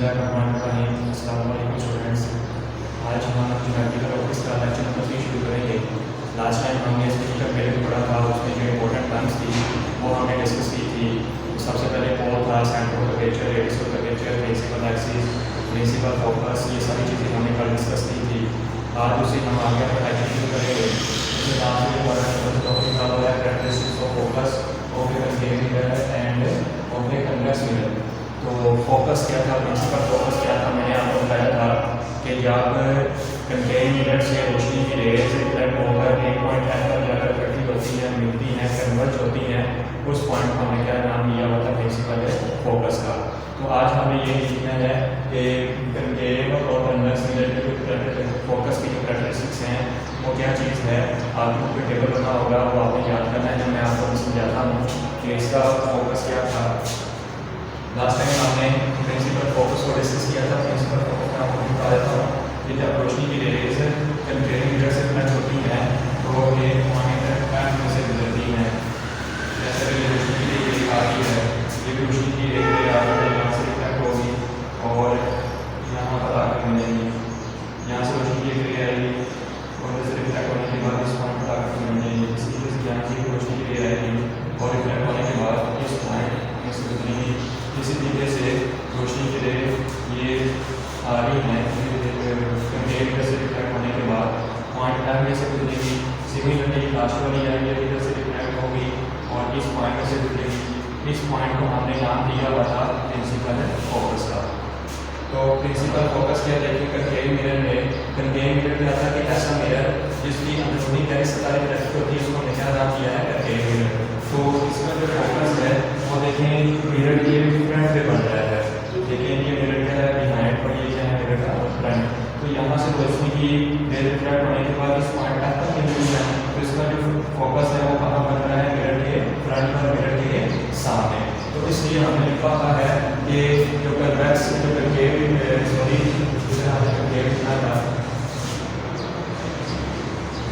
बिस्मिल्लाहिर्रहमानिर्रहीम। अस्सलाम वालेकुम स्टूडेंट्स। आज हम ज्योमेट्रिकल ऑफिस का लेक्चर नंबर 3 शुरू करेंगे। लास्ट टाइम हमने इसके जो पहले पढ़ा था उसमें जो इंपॉर्टेंट टर्म्स थी वो हमने डिस्कस की थी। सबसे पहले कोर था, centre of curvature, radius of curvature, principal axis, principal focus, ये सारी चीज़ें हमने कल डिस्कस की थी। आज उसे हम आगे पढ़ाई शुरू करेंगे। उसके बाद में हमारा टॉपिक का है characteristics of focus of A concave mirror end of a convex mirror. तो फोकस क्या था, प्रिंसिपल फोकस क्या था, मैंने आपको बताया था कि जब कंकेव मिरर से रोशनी की रेज रिफ्लेक्ट होकर एक पॉइंट एफ पर जाकर इकट्ठी होती है, मिलती हैं, कन्वर्ज होती हैं, उस पॉइंट को हमने क्या नाम दिया हुआ था, प्रिंसिपल फोकस का। तो आज हमें ये लिखना है कि कंकेव और कन्वेक्स मिरर के फोकस की जो कैरेक्टरिस्टिक्स हैं वो क्या चीज़ है। आपको कोई टेबल बना होगा वो आपने याद करना है। मैं आपको समझाता हूँ कि इसका फोकस क्या था। लास्ट टाइम हमने प्रिंसिपल फोकस को डिस्कस किया था। प्रिंसिपल फोकस में आपको बता देता हूँ कि जब रोशनी की रेज कंकेव मिरर से टच होती हैं तो एक मॉनिटर पैन में से गुजरती हैं। जैसे कि रोशनी की रे आ रही है, ये भी रोशनी की रे आ रही है, यहाँ से रिफ्लेक्ट होगी और यहाँ पर आकर मिलेंगी। यहाँ से रोशनी की रे आएगी और जैसे रिफ्लेक्ट होने के बाद इस पॉइंट पर आकर मिलेंगी। इसी वजह से यहाँ से रोशनी की रे आएगी और रिफ्लेक्ट होने के बाद इस पॉइंट में से गुजरेंगी। इसी तरीके से रोशनी की रे ये आ रही है, कंकेव मिरर से रिफ्लेक्ट होने के बाद पॉइंट एफ में से गुजरेगी। सिमिलरली लास्ट वाली आएगी इधर से रिफ्लेक्ट होगी और इस पॉइंट में से गुजरेगी। इस पॉइंट को हमने नाम दिया हुआ था प्रिंसिपल फोकस का। तो प्रिंसिपल फोकस क्या देखिए, कंकेव मिरर में कंकेव मिरर क्या था कि ऐसा मिरर जिसकी अंदरूनी गहरी सतह रिफ्लेक्ट होती है उसको हमने क्या नाम दिया है, कंकेव मिरर। तो इसका जो फोकस है वो देखें मिरर के फ्रंट पे बन रहा है। देखिए ये मिरर क्या है, बिहाइंड पर, ये क्या है मिरर का फ्रंट। तो यहाँ से रोशनी की रे रिफ्लेक्ट होने के बाद इस पॉइंट तक मिलती है। तो इसका जो फोकस है वो कहाँ बन रहा है, मिरर के फ्रंट पर, मिरर के सामने। तो इसलिए हमने लिखा हुआ है कि जो कन्वेक्स जो कंकेव सॉरी जिसे हमने कंकेव लिखा था,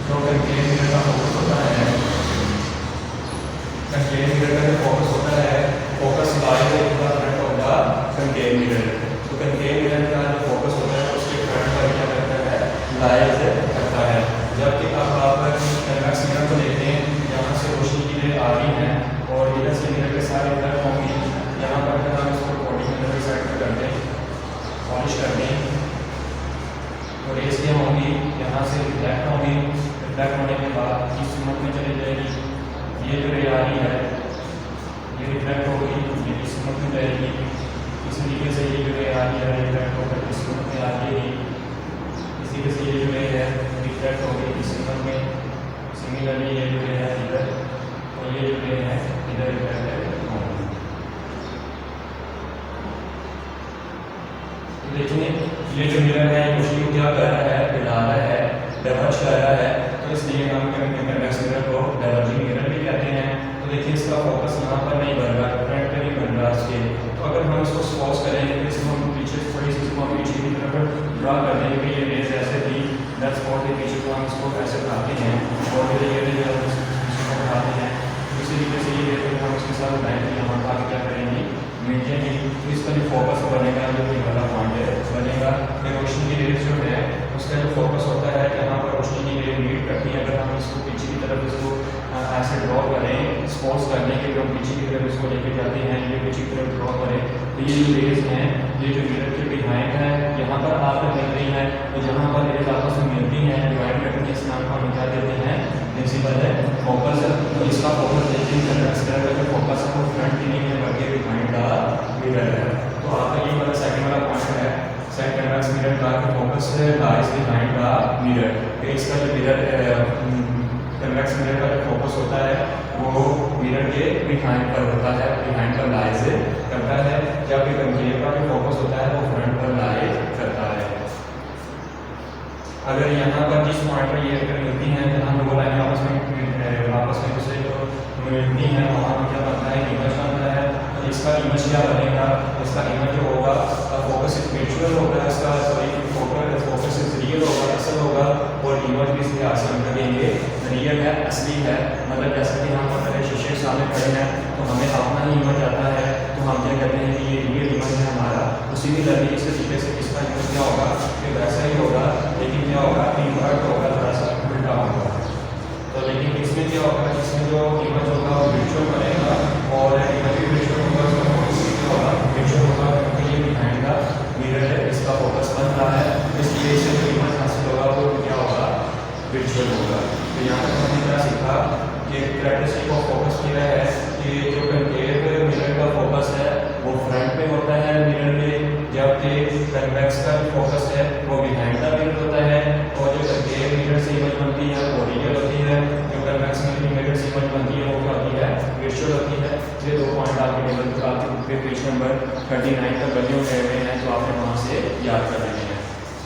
तो कंकेव मिरर का फोकस होता है, कंकेव मिरर का जो फोकस होता है, focus lies in the front of the concave mirror. तो कंकेव मिरर का जो फोकस होता है उसके फ्रंट पर क्या करता है, लाइज करता है। जबकि अब आप कन्वेक्स मिरर को देखते हैं, यहाँ से रोशनी की रे आ रही है और इधर से मिरर के सारे फ्रंट होंगी। यहाँ पर अगर हम इसको बॉडी मिरर की साइड पर कर दें, पॉलिश कर दें, तो रेस क्या होंगी, यहाँ से रिफ्लेक्ट होंगी। रिफ्लेक्ट होने के बाद इस चुम्बक में चली जाएगी। ये जो रे आ रही है ये रिफ्लेक्ट होगी, ये इस चुम्बक में जाएगी। इस तरीके से ये जो रे आ रही है रिफ्लेक्ट होकर इस चुम्बक में आ जाएगी। इसी तरीके से ये जो रे है रिफ्लेक्ट होगी इस चुम्बक में। सिमिलरली ये जो रे है इधर और ये जो रे है इधर रिफ्लेक्ट होगी। देखिए ये जो मिरर है रोशनी को क्या कर रहा है, मिला रहा है, डाइवर्ज कर रहा है। तो इसलिए हम कन्वेक्स मिरर को डाइवर्जिंग मिरर भी कहते हैं। तो देखिए इसका फोकस यहाँ पर नहीं बन रहा, फ्रंट पे नहीं बन रहा इसके। तो अगर हम इसको सपोज करें तो इसको हम पीछे थोड़ी सी इसको हम पीछे की तरफ ड्रा कर देंगे कि ये रेज ऐसे थी, दैट स्पॉट के पीछे को हम इसको ऐसे उठाते हैं और फिर ये रेज हम इसको उठाते हैं। इसी तरीके से ये रेज हम इसके साथ उठाएंगे, यहाँ पर आगे क्या करेंगे, मिलेंगे। तो इसका जो फोकस बनेगा जो कि वाला पॉइंट बनेगा कि रोशनी की रेज जो है उसका जो फोकस होता है, यहाँ पर रोशनी की रे मीट करती है। अगर हम इसको पीछे की तरफ इसको ऐसे ड्रॉ करें, स्पोर्ट्स करने के लिए हम पीछे की तरफ इसको लेके जाते हैं, ये पीछे की तरफ ड्रॉ करें, तो ये जो रेज हैं ये जो मिरर के बिहाइंड है यहाँ पर आकर मिल रही है। तो जहाँ पर रेज आपस में मिलती हैं डिवाइड करके इस नाम को हम क्या देते हैं, प्रिंसिपल है फोकस। तो इसका फोकस देखते हैं कन्वेक्स मिरर का जो फोकस है वो फ्रंट की नहीं है बल्कि बिहाइंड द मिरर है। तो आपका ये वाला सेकंड वाला पॉइंट है, सेकंड कन्वेक्स मिरर का focus lies behind the mirror. इसका जो मिरर कन्वेक्स मिरर का जो फोकस होता है वो मिरर के बिहाइंड पर होता है, बिहाइंड पर लाइज करता है। जबकि कंकेव का जो फोकस होता है वो फ्रंट पर लाइज करता है। अगर यहाँ पर जिस पॉइंट पर ये अगर मिलती हैं, जहाँ दो लाइनें आपस में दूसरे को मिलती हैं, वहाँ पर क्या बनता है, इमेज बनता है। तो इसका इमेज क्या बनेगा, इसका इमेज जो होगा फोकस इज म्यूचुअल होगा, इसका सॉरी फोकस इज रियल होगा, असल होगा। और और इमेज भी इस लिहाज से हम कहेंगे रियल है, असली है। मतलब जैसा कि हम अगर शीशे के सामने खड़े हैं तो हमें अपना ही इमेज आता है, तो हम क्या कहते हैं कि ये रियल इमेज है हमारा। उसी भी लर्निंग इस तरीके से इसका यूज क्या होगा कि वैसा ही होगा, लेकिन क्या होगा इन्वर्ट होगा, थोड़ा सा उल्टा होगा। तो लेकिन इसमें क्या होगा, इसमें जो इमेज होगा वो विजुअल बनेगा और इमेज भी विजुअल होगा, उसका फोकस क्या होगा विजुअल होगा, क्योंकि ये बिहाइंड द मिरर है, इसका फोकस बन रहा है, इसलिए इससे जो इमेज हासिल होगा वो क्या होगा विजुअल होगा। तो यहाँ तक हमने क्या सीखा कि कैरेक्टरिस्टिक ऑफ फोकस क्या है कि जो कंकेव मिरर का फोकस है वो फ्रंट में होता है मिरर में, जबकि कन्वेक्स का जो फोकस है वो बिहाइंड द मिरर होता है। और जो कंकेव मिरर से इमेज बनती है वो रियल होती है, जो कन्वेक्स मिरर से इमेज बनती है वो क्या होती है विजुअल होती है। ये दो पॉइंट आपके टेबल पर आपके पेज नंबर 39 तक बने हुए हैं, तो आपने वहाँ से याद कर लेने हैं।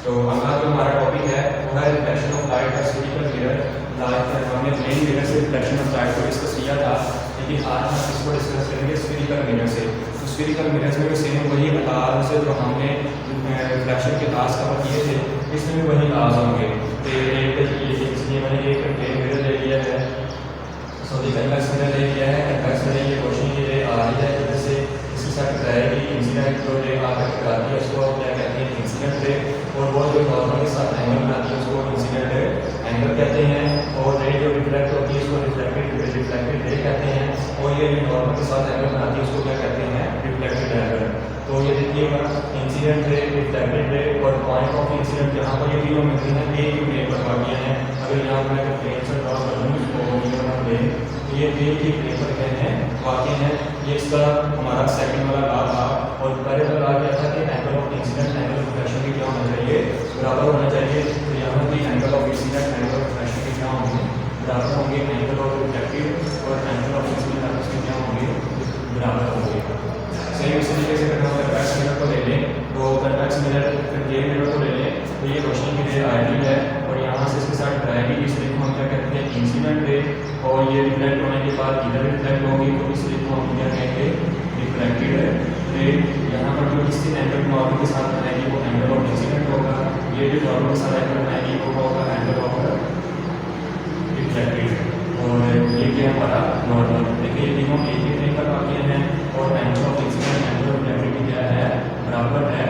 तो अगला जो हमारा टॉपिक है वो है reflection of light by spherical mirror. हमने प्लेन मिरर से रिफ्लेक्शन ऑफ लाइट को डिस्कस किया था, लेकिन आज हम इसको डिस्कस करेंगे स्फेरिकल मिरर से। तो स्फेरिकल मिरर्स में भी सेम वही लाज से जो हमने रिफ्लेक्शन के लाज कवर किए थे, इसमें भी वही लाज होंगे। इसलिए मैंने एक मिरर ले लिया है, कन्वेक्स मिरर ले लिया है। कन्वेक्स मिरर ये रोशनी रे आ रही है इधर से, इसके साथ टकराएगी, इंसिडेंट जो रे आकर टकराती है उसको क्या कहते हैं इंसिडेंट रे, और वो जो नॉर्मल के साथ एंगल बनाती है उसको इंसिडेंट एंगल कहते हैं। और रे जो रिफ्लेक्ट होती है उसको रिफ्लेक्टेड रे कहते हैं, और ये नॉर्मल के साथ एंगल बनाती है उसको क्या कहते हैं रिफ्लेक्टेड एंगल। तो ये देखिएगा इंसिडेंट रे, रिफ्लेक्टेड रे और पॉइंट ऑफ इंसिडेंट यहाँ पर ये तीनों मिलती हैं, एक ही प्लेन पर वाक़िया हैं। अगर यहाँ पर अगर प्लेन से ड्रॉ कर लूँ इसको प्लेन, तो ये एक ही प्लेन पर क्या है वाक़िया हैं। ये इसका हमारा सेकंड वाला लॉ था, और पहले का लॉ क्या था कि angle of incident angle of reflection की क्या होना चाहिए बराबर होना चाहिए। तो यहाँ भी angle of incident angle of reflection की क्या होंगे बराबर होंगे, एंगल ऑफ रिफ्लेक्टेड और एंगल ऑफ इंसिडेंट आपस में क्या होंगे बराबर होंगे। सेम इसी तरीके से अगर हम कन्वेक्स मिरर को ले लें, तो कन्वेक्स मिरर कंकेव मिरर को ले लें, तो ये रोशनी की रे आ रही है और यहाँ से इसके साथ टकराएगी, इस रे को हम क्या कहते हैं इंसिडेंट रे, और ये रिफ्लेक्ट होने के बाद इधर रिफ्लेक्ट होगी, तो इस रे को हम क्या कहेंगे रिफ्लेक्टेड रे। यहाँ पर जो किसी एंगल नॉर्मल के साथ बनाएगी वो एंगल ऑफ इंसिडेंट होगा, ये जो नॉर्मल के साथ एंगल बनाएगी वो होगा एंगल ऑफ रिफ्लेक्टेड। और ये क्या हमारा नॉर्मल, देखिए ये तीनों एक ही प्लेन पर वाक़िया हैं, और angle of incident angle of reflected क्या है बराबर है,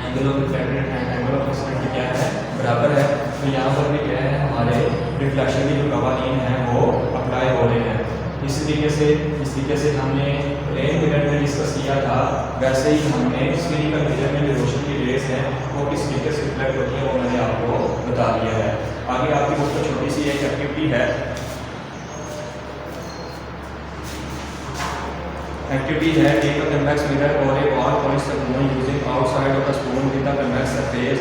angle of reflected and angle of incident क्या है बराबर है। तो यहाँ पर भी क्या है हमारे रिफ्लेक्शन की जो कवानीन हैं वो अप्लाई हो रहे हैं। इस तरीके से हमने प्लेन मिरर में डिस्कस किया था, वैसे ही हमने स्फेरिकल मिरर में जो रोशनी की रेस है वो किस तरीके से रिफ्लेक्ट होती है वो मैंने आपको बता दिया है। आगे आपकी बुक पर छोटी सी एक एक्टिविटी है, टेक अ कन्वेक्स मिरर और a ball points the spoon using outside of the spoon with the convex surface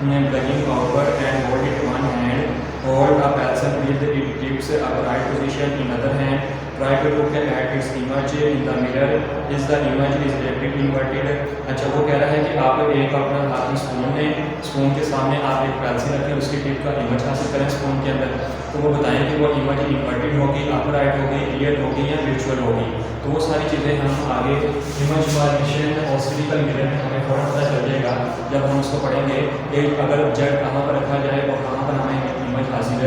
plugging outward and hold it one hand, hold a pencil with it keeps upright position in other hand, try to look at its image in the mirror, is the image is directly inverted। अच्छा वो कह रहा है कि आप एक अपना हाथ में स्पून लें, स्पून के सामने आप एक पेंसिल रखें, उसके टिप का इमेज हासिल करें स्पून के अंदर, तो वो बताएं कि वो इमेज इन्वर्टेड होगी, अपराइट होगी, रियल होगी या वर्चुअल होगी। तो वो सारी चीज़ें हम आगे इमेज वाइब्रेशन और स्फेरिकल मिरर में हमें फ़ौरन पता चल जाएगा जब हम उसको पढ़ेंगे कि अगर ऑब्जेक्ट कहाँ पर रखा जाए और कहाँ पर हमें इमेज हासिल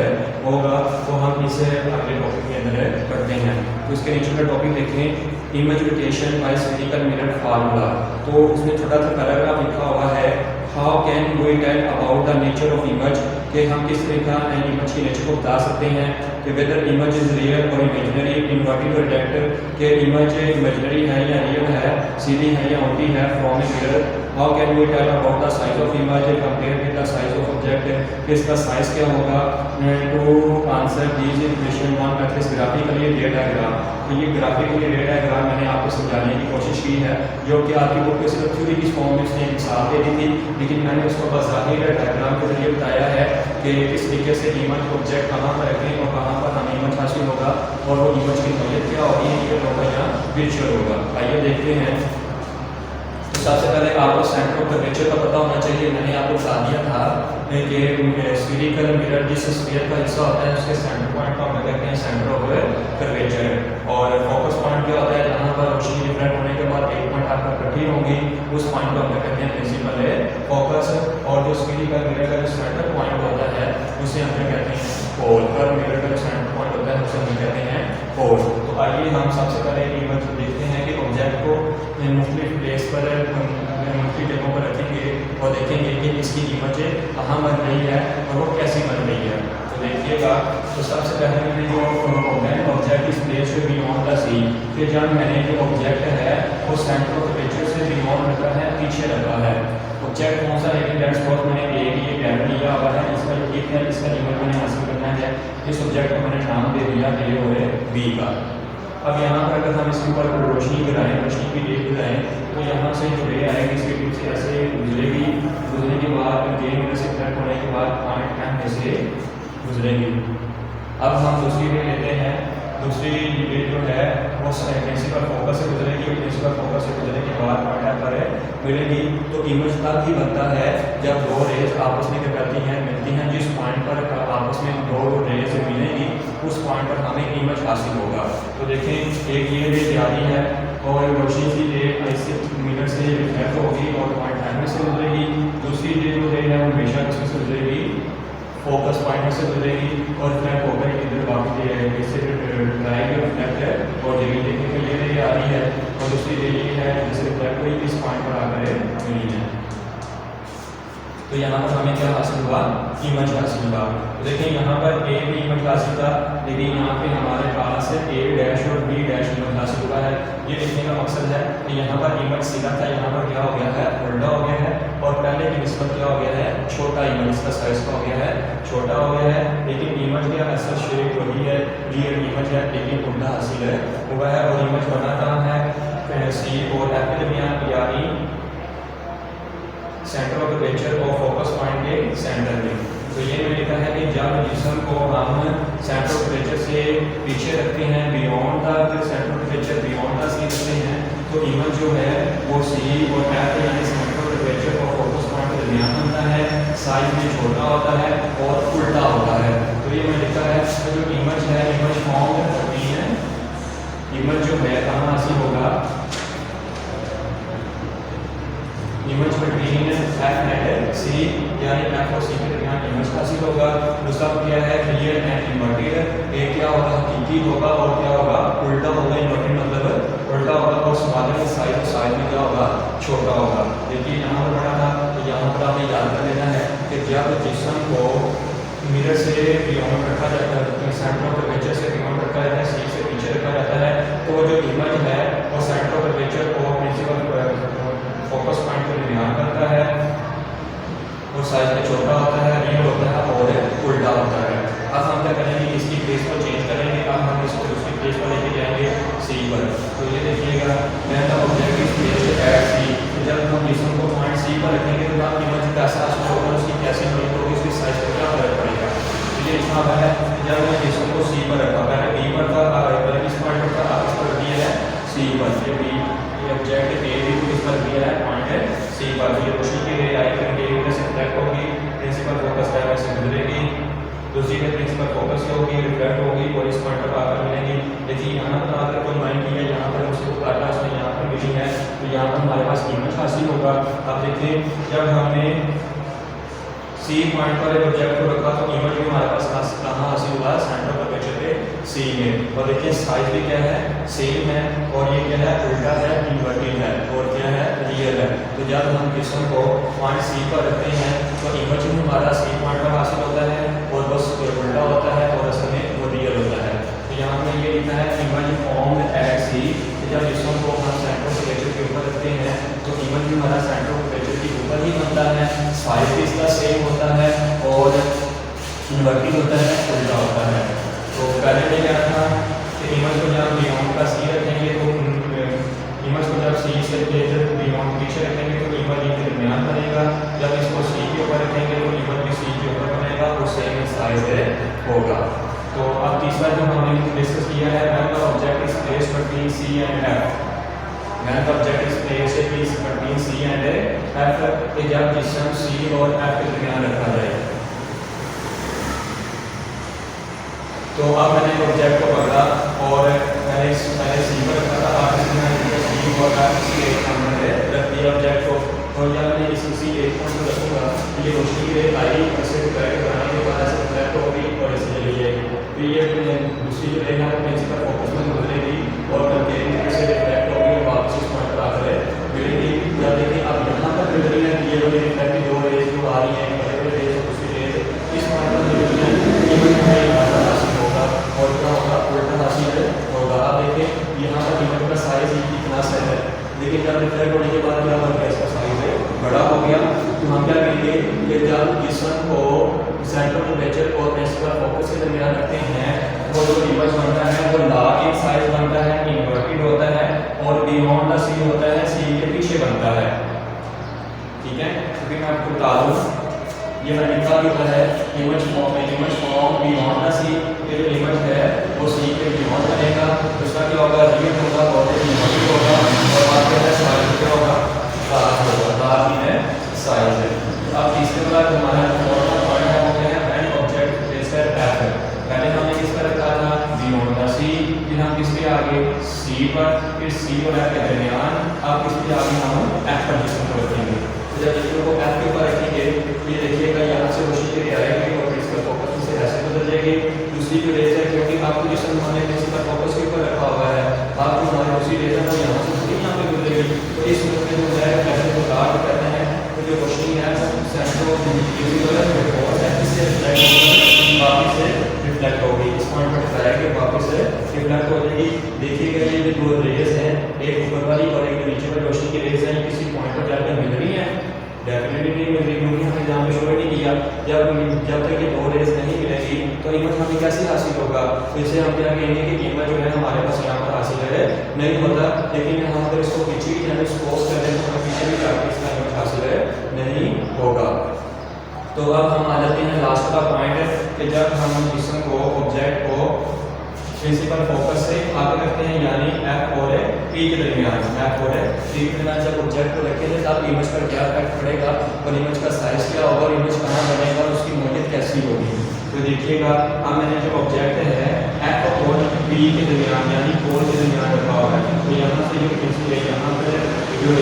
होगा, तो हम इसे अगले टॉपिक के अंदर पढ़ते हैं। तो इसके नीचे का टॉपिक देखें, image rotation by spherical mirror formula. तो उसमें छोटा सा पैराग्राफ लिखा हुआ है, how can we tell about the nature of image, कि हम किस तरह का इमेज की नेचर को बता सकते हैं कि वेदर इमेज इज रियल और imaginary in what is detect, कि इमेज इमेजिनरी है या रियल है, सीधी है या उल्टी है from a mirror. How can we tell about the size of image compare with the size of object, कि इसका साइज क्या होगा। To answer these question one method graphically ray diagram. तो ये ग्राफिकली रे डायग्राम मैंने आपको समझाने की कोशिश की है, जो कि आपकी बुक में सिर्फ थ्योरी की फॉर्म में उसने एक मिसाल दे दी थी, लेकिन मैंने उसको बज़ाहिर डायग्राम के जरिए बताया है कि किस तरीके से इमेज ऑब्जेक्ट कहाँ पर रखें और कहाँ पर हमें इमेज हासिल होगा, और वो इमेज की नोयत क्या होगी, रियल होगा या वर्चुअल होगा। आइए देखते हैं। तो सबसे पहले आपको सेंटर ऑफ कर्वेचर का पता होना चाहिए। मैंने आपको बता दिया था कि स्फेरिकल मिरर जिस स्फीयर का हिस्सा होता है उसके सेंटर पॉइंट को हम कहते हैं सेंटर ऑफ कर्वेचर, और फोकस पॉइंट क्या होता है जहाँ पर रोशनी रिफ्लेक्ट होने के बाद एक पॉइंट आपका इकट्ठी होंगी, उस पॉइंट को हम क्या कहते हैं प्रिंसिपल फोकस। और जो स्फीरिकल मिरर का जो सेंटर पॉइंट होता है उसे हम क्या कहते हैं पोल। कर्व मिरर का जो सेंटर पॉइंट होता है उसे हम कहते हैं पोल। तो आइए हम सबसे पहले एक इमेज देखते हैं कि ऑब्जेक्ट को मुख्तलिफ प्लेस पर मुख्तलिफ जगहों पर रखेंगे और देखेंगे कि इसकी इमेज कहाँ बन रही है और वो कैसी बन रही है। तो देखिएगा, तो सबसे पहले मैंने जो ऑब्जेक्ट इस प्लेस से बियॉन्ड द सी, फिर जब मैंने जो ऑब्जेक्ट है वो सेंटर ऑफ पिक्चर से बियॉन्ड रखा है, पीछे रखा है। ऑब्जेक्ट कौन सा है कि दैट्स व्हाट मैंने एक ये कैम लिया हुआ है, इसका जो टिप है इसका इमेज मैंने हासिल करना है। इस ऑब्जेक्ट को मैंने नाम दे दिया ए और बी का। अब यहाँ पर अगर हम इसके ऊपर रोशनी गिराएं, रोशनी की टेप गिराएं, तो यहाँ से जो रे आएगी इसके टिप से ऐसे गुजरेगी, गुजरने के बाद गेम में से कट होने के बाद पॉइंट एम में से गुजरेगी। अब हम दूसरी रे लेते हैं। दूसरी रे जो है वो प्रिंसिपल फोकस से गुजरेगी, प्रिंसिपल फोकस से गुजरने के बाद पॉइंट एम पर मिलेगी। तो इमेज तब ही बनता है जब दो रेज आपस में क्या करती हैं, मिलती हैं। जिस पॉइंट पर आपस में दो रेज मिलेंगी उस पॉइंट पर हमें इमेज हासिल होगा। तो देखें, एक ये रे जारी है और रोशनी की रे ऐसे मिनट से रिफ्लेक्ट होगी और पॉइंट एम में से गुजरेगी। दूसरी रे जो रे है वो हमेशा किसमें से गुजरेगी, फोकस पॉइंट में से गुजरेगी और रिफ्लेक्ट होकर इधर बाकी इससे ड्राइव रिफ्लेक्ट है और जगह देखने के लिए रे आ रही है और दूसरी रे ये है जिससे रिफ्लेक्ट हुई इस पॉइंट पर आकर मिली है। तो यहाँ पर हमें क्या हासिल हुआ, इमेज हासिल हुआ। तो देखिए यहाँ पर ए भी इमेज हासिल था, लेकिन यहाँ पे हमारे पास ए डैश और बी डैश इमेज हासिल हुआ है। ये लिखने का मकसद है कि यहाँ पर इमेज सीधा था, यहाँ पर क्या हो गया है, उल्टा हो गया है और पहले की निस्बत क्या हो गया है, छोटा इमेज का साइज का हो गया है, छोटा हो गया है। लेकिन इमेज का असल शेप वही है, रियल इमेज है, लेकिन उल्टा हासिल है हुआ है। और इमेज बना कहाँ है, सी और एफ के दरमियान, यानी सेंटर ऑफ द पिक्चर और फोकस पॉइंट के सेंटर में। तो ये मैंने लिखा है कि जब जिस्म को हम सेंटर ऑफ पिक्चर से पीछे रखते हैं, beyond the centre of picture beyond the C रखते हैं, तो इमेज जो है वो सी और एफ यानी सेंटर ऑफ द पिक्चर और फोकस पॉइंट के दरमियान बनता है, साइज में छोटा होता है और उल्टा होता है। तो ये मैंने लिखा है तो जो इमेज है, इमेज फॉर्म होती है, इमेज जो है कहाँ हासिल होगा, इमेज बिटवीन एफ एंड सी, यानी एफ और सी के दरमियान इमेज हासिल होगा। दूसरा क्या है, रियल एंड इन्वर्टेड। एक क्या होगा, हकीकी होगा और क्या होगा, उल्टा होगा। इन्वर्टेड मतलब उल्टा होगा और समाधि के साइज में क्या होगा, छोटा होगा। देखिए यहाँ पर पढ़ा था, तो यहाँ पर हमें याद कर लेना है कि जब जिस्म को मिरर से बियॉन्ड रखा जाता है, सेंटर ऑफ द पिक्चर से बियॉन्ड रखा जाता है, सी से पीछे रखा जाता है, तो जो इमेज है वो सेंटर ऑफ द पिक्चर को प्रिंसिपल फोकस पॉइंट को निर्माण करता है और साइज में छोटा होता है, रियल होता है और उल्टा होता है। अब हम क्या करेंगे, इसकी प्लेस को चेंज करेंगे। अब हम इसको दूसरी प्लेस पर लेके जाएंगे, सी पर। तो ये देखिएगा, मैं तो ऑब्जेक्ट प्लेस एट सी, जब हम जिस्म को पॉइंट सी पर रखेंगे तो आप इमेज कैसा हासिल होगा, उसकी कैसे मदद होगी, उसकी साइज पर क्या फर्क पड़ेगा। तो ये लिखा हुआ है, जब मैं जिस्म को सी पर रखा, पहले बी पर था, पहले इस पॉइंट पर था, अब इस पर दिया है सी पर। ये बी ऑब्जेक्ट ए भी किस पर दिया है, पॉइंट सी पर। ये रोशनी की रे आई करके ए से रिफ्लेक्ट होगी, प्रिंसिपल फोकस टाइम से गुजरेगी, दूसरी में प्रिंसिपल फोकस से होगी, रिफ्लेक्ट होगी और इस पॉइंट पर आकर मिलेंगी। देखिए यहाँ पर आकर कोई माइंड की है, यहाँ पर उसको काटा, उसने यहाँ पर मिली है, तो यहाँ पर हमारे पास इमेज हासिल होगा। अब देखिए, जब हमने सी पॉइंट पर एक ऑब्जेक्ट को रखा तो इमेज भी हमारे पास कहाँ हासिल हुआ, सेंटर पर पिक्चर पे सी में। और देखिए साइज भी क्या है, सेम है और ये क्या है, उल्टा है, इन्वर्टेड है और क्या है, रियल है। तो जब हम जिस्म को पॉइंट सी पर रखते हैं तो इमेज भी हमारा सी पॉइंट पर हासिल होता है और बस उल्टा होता है और असल में वो रियल होता है। तो यहाँ पर ये लिखा है, इमेज फॉर्म एट सी। जब जिस्म को हम सेंटर ऑफ पिक्चर के ऊपर रखते हैं तो इमेज भी हमारा सेंटर ऑफ पिक्चर के ऊपर ही बनता है, साइज भी इसका सेम होता है और इन्वर्टेड होता है, उल्टा होता है। तो पहले में क्या था कि इमेज को जब बियॉन्ड का सी रखेंगे तो इमेज को जब सी से बियॉन्ड पीछे रखेंगे तो इमेज इनके दरमियान बनेगा, जब इसको सी के ऊपर रखेंगे तो इमेज भी सी के ऊपर बनेगा और सेम साइज होगा। तो अब तीसरा जो हमने डिस्कस किया है, when the object is placed between C and F, when the object is placed between C and F, कि जब जिस्म सी और एफ के दरमियान रखा जाए। तो अब मैंने ऑब्जेक्ट को पकड़ा और मैंने सी पर रखा था, आप इसमें सी और एफ दिया ऑब्जेक्ट को, और या मैं इसी एक पॉइंट को रखूँगा कि ये रोशनी की रे आई और इसे रिफ्लेक्ट कराने के बाद ऐसे रिफ्लेक्ट होगी और इसे चली जाएगी। तो ये दूसरी जो रे है वो प्रिंसिपल फोकस में गुजरेगी और करके इसे रिफ्लेक्ट होगी और वापस इस पॉइंट पर आकर मिलेगी। या देखिए अब यहाँ पर मिल रही है कि ये वाली रिफ्लेक्ट दो रेज जो आ रही है बड़े रेज दूसरी रेज इस पॉइंट पर मिल रही है, इमेज हमें हासिल होगा और क्या होगा उल्टा हासिल होगा। अब देखिए यहाँ पर इमेज का साइज कितना सा है, लेकिन जब रिफ्लेक्ट होने के बाद क्या बन गया, इसका साइज बड़ा हो गया। तो हम क्या करेंगे कि जब जिस्म को सेंटर ऑफ कर्वेचर और प्रिंसिपल फोकस के दरमियान रखते हैं वो जो इमेज बनता है वो लॉग इन साइज बनता है, इन्वर्टेड होता है और बियॉन्ड द सी होता है, सी के पीछे बनता है। ठीक है, क्योंकि मैं आपको बता दूँ ये मैं लिखा भी हुआ है इमेज फॉर्म बियॉन्ड द सी। ये जो इमेज है वो सी के बियॉन्ड बनेगा, उसका क्या होगा रियल होगा और इन्वर्टेड होगा और बात करते हैं साइज क्या होगा, लार्ज होगा, लार्ज है साइज है। अब तीसरे बार हमारा पॉइंट है वो क्या है, एन ऑब्जेक्ट प्लेसर एफ है। पहले हमने किस पर रखा था बियॉन्ड द सी, फिर हम किस पे आगे सी पर, फिर सी और एफ के दरमियान अब किस पे आगे हम एफ पर जिस्म को रखेंगे। तो जब जिस्म को एफ के ऊपर रखेंगे ये देखिएगा यहाँ से रोशनी की रे आएगी और प्रिंसिपल फोकस से ऐसे बदल जाएगी। दूसरी जो रेज है क्योंकि आपको जिस्म हमने प्रिंसिपल फोकस के ऊपर रखा हुआ है, आपको हमारी दूसरी रेज है वो यहाँ से थोड़ी यहाँ पे गुजरेगी। तो इस सूरत में जो है कैसे को गार्ड करते हैं तो जो रोशनी है सेंटर ऑफ इससे वापस से रिफ्लेक्ट होगी, इस पॉइंट पर दिखाएगा वापस से रिफ्लेक्ट हो जाएगी। देखिएगा ये जो दो रेज हैं एक ऊपर वाली और एक नीचे वाली रोशनी की रेज है किसी पॉइंट पर जाकर मिल रही है, डेफिनेटली नहीं मिल रही क्योंकि हमने जहाँ पे शो नहीं किया। जब तक ये दो रेज नहीं मिलेगी तो इमेज हमें कैसे हासिल होगा, तो इसे हम क्या कहेंगे कि इमेज जो है हमारे पास यहाँ पर हासिल है नहीं होता, लेकिन हम अगर इसको पीछे की जाने एक्सपोज कर दें तो हमें पीछे भी जाकर इसका इमेज हासिल नहीं होगा। तो अब हम आ जाते हैं लास्ट का पॉइंट कि जब हम जिस्म को ऑब्जेक्ट को प्रिंसिपल फोकस से आगे रखते हैं यानी एफ और पी के दरमियान, एफ और पी के दरमियान जब ऑब्जेक्ट को रखेंगे तब इमेज पर क्या इफेक्ट पड़ेगा और इमेज का साइज क्या होगा और इमेज कहाँ बनेगा और उसकी मोटिव कैसी होगी। तो देखिएगा अब मैंने जो ऑब्जेक्ट है एफ और पी के दरमियान यानी पोल के दरमियान रखा हुआ है, तो यहाँ से जो प्रिंसिपल यहाँ पर जो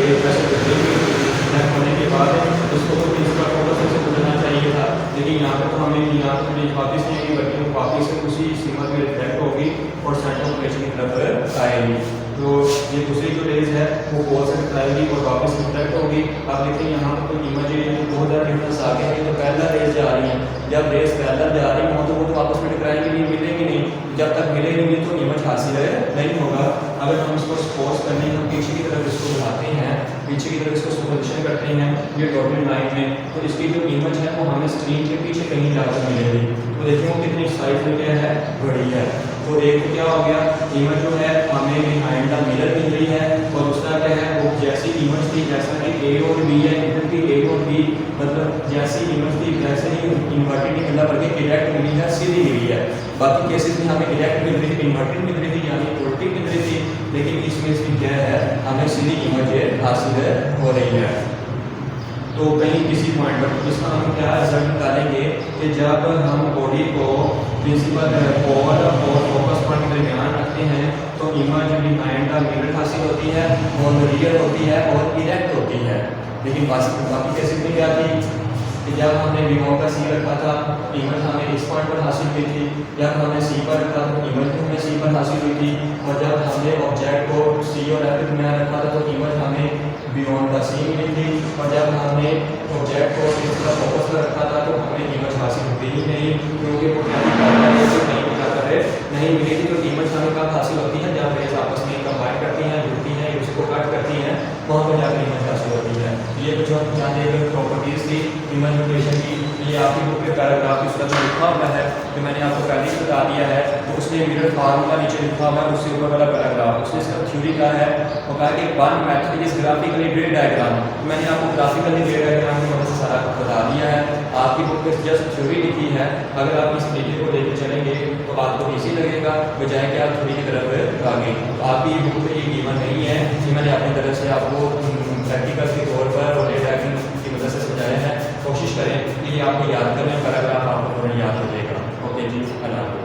होने के बाद उसको तो प्रिंसिपल फोकस से गुजरना चाहिए था, लेकिन यहाँ पर तो हमें यहाँ पर वापस नहीं आएगी बल्कि वो वापस से उसी सीमा में रिफ्लेक्ट होगी और सेंटर ऑफ कर्वेचर की तरफ आएगी। तो ये दूसरी जो रेज है वो पोल से टकराएगी और वापस रिफ्लेक्ट होगी। आप देखिए यहाँ पर तो इमेज बहुत ज़्यादा डिफरेंस आ गया है, तो पहला रेज जा रही है, जब रेज पैरेलल जा रही हो तो वो तो आपस में टकराएंगे नहीं, मिलेंगे नहीं, जब तक मिलेंगे तो इमेज हासिल नहीं होगा। अगर हम इसको सपोज करने हम पीछे की तरफ इसको बढ़ाते हैं, पीछे की तरफ इसको सुपरपोजिशन करते हैं ये डॉटेड लाइन में, तो इसकी जो इमेज है वो हमें स्क्रीन के पीछे कहीं जाकर मिलेगी। तो देखिए वो कितनी साइज में क्या है बड़ी है। तो एक तो क्या हो गया इमेज जो है हमें बिहाइंड द मिरर मिल रही है और दूसरा क्या है वो जैसी इमेज थी जैसा कि ए और बी है इधर की ए और बी मतलब जैसी इमेज थी वैसे ही इन्वर्टेड नहीं मिला बल्कि डायरेक्ट मिली है, सीधी मिली है। बाकी केसेस में हमें डायरेक्ट मिल रही थी, इन्वर्टेड मिल रही थी यानी उल्टी मिल रही थी, लेकिन इसमें इसकी क्या है हमें सीधी इमेज हासिल हो रही है। तो कहीं किसी पॉइंट पर इसका हम क्या रिजल्ट निकालेंगे कि जब हम बॉडी को प्रिंसिपल पोल और फोकस पॉइंट के दरमियान रखते हैं तो इमेज बिहाइंड द मिरर हासिल होती है और रियल होती है और इरेक्ट होती है। लेकिन बाकी केसेस में क्या थी कि जब हमने बियॉन्ड का सी रखा था इमेज हमें इस पॉइंट पर हासिल हुई थी, जब हमने सी पर रखा तो इमेज भी हमें सी पर हासिल हुई थी, और जब हमने ऑब्जेक्ट को सी और एफ के दरमियान रखा था तो इमेज हमें बियॉन्ड द सी मिली थी, और जब हमने ऑब्जेक्ट को इसका फोकस पर रखा था तो हमें इमेज हासिल होती ही नहीं क्योंकि वो क्या नहीं मिली थी। तो इमेज हमें कब हासिल होती है जब रेज आपस में कंबाइन करती हैं, जुड़ती हैं, उसको कट करती हैं, वहाँ पर जाकर इमेज हासिल होती है। ये कुछ हम जाने प्रॉपर्टीज थी इमेज नोटेशन की। ये आपकी बुक के पैराग्राफ इसका जो लिखा हुआ है जो मैंने आपको पहले ही बता दिया है, तो उसने मिरर फार्मूला नीचे लिखा हुआ है उससे ऊपर वाला पैराग्राफ उसने इसका थ्योरी का है। वो कहा कि one method is graphically ray diagram, मैंने आपको ग्राफिकली रे डायग्राम की मदद से सारा बता दिया है। आपकी बुक में जस्ट थ्योरी लिखी है, अगर आप इस तरीके को लेकर चलेंगे तो आपको इजी लगेगा बजाय कि आप थ्योरी की तरफ आगे। तो आपकी बुक में ये गिवन नहीं है कि मैंने अपनी तरफ से आपको प्रैक्टिकल के तौर पर और रे डायग्राम की मदद से समझाया है। कोशिश करें कि ये आपको याद करने पैराग्राफ आपको याद हो जाएगा। ओके जी, अल्लाह।